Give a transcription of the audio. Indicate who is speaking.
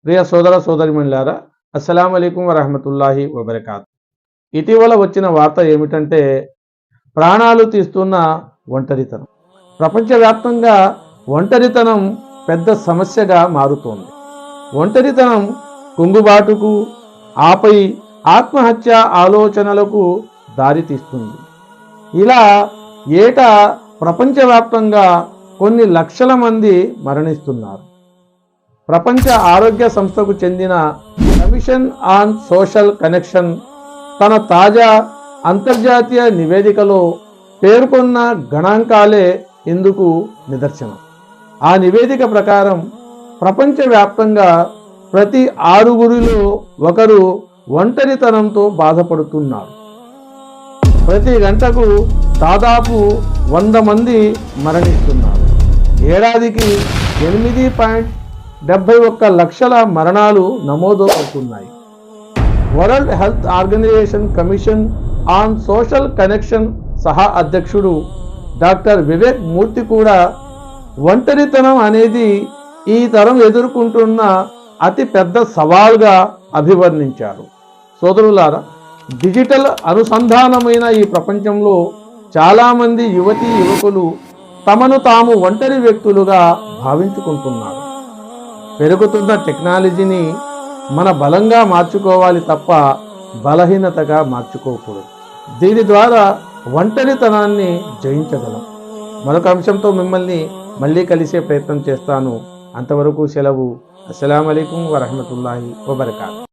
Speaker 1: ప్రియ సోదర సోదరిమణులారా, అస్సలాము అలైకుం వరహమతుల్లాహి వబరకాతు. ఇటీవల వచ్చిన వార్త ఏమిటంటే, ప్రాణాలు తీస్తున్న ఒంటరితనం. ప్రపంచవ్యాప్తంగా ఒంటరితనం పెద్ద సమస్యగా మారుతోంది. ఒంటరితనం కుంగుబాటుకు, ఆపై ఆత్మహత్య ఆలోచనలకు దారితీస్తుంది. ఇలా ఏటా ప్రపంచవ్యాప్తంగా కొన్ని లక్షల మంది మరణిస్తున్నారు. ప్రపంచ ఆరోగ్య సంస్థకు చెందిన కమిషన్ ఆన్ సోషల్ కనెక్షన్ తన తాజా అంతర్జాతీయ నివేదికలో పేర్కొన్న గణాంకాలే ఇందుకు నిదర్శనం. ఆ నివేదిక ప్రకారం ప్రపంచవ్యాప్తంగా ప్రతి 6గురిలో ఒకరు ఒంటరితనంతో బాధపడుతున్నారు. ప్రతి గంటకు దాదాపు 100 మంది మరణిస్తున్నారు. ఏడాదికి 8.71 లక్షల మరణాలు నమోదు అవుతున్నాయి. World Health Organization Commission on Social Connection సహా అధ్యక్షుడు డాక్టర్ వివేక్ మూర్తి కూడా ఒంటరితనం అనేది ఈ తరం ఎదుర్కొంటున్న అతి పెద్ద సవాల్గా అభివర్ణించారు. సోదరులారా, డిజిటల్ అనుసంధానమైన ఈ ప్రపంచంలో చాలామంది యువతీ యువకులు తమను తాము ఒంటరి వ్యక్తులుగా భావించుకుంటున్నారు. పెరుగుతున్న టెక్నాలజీని మన బలంగా మార్చుకోవాలి తప్ప బలహీనతగా మార్చుకోకూడదు. దీని ద్వారా ఒంటరితనాన్ని జయించగలం. మరొక అంశంతో మిమ్మల్ని మళ్ళీ కలిసే ప్రయత్నం చేస్తాను. అంతవరకు సెలవు. అస్సలాము అలైకుం వరహమతుల్లాహి వబరకాతుహు.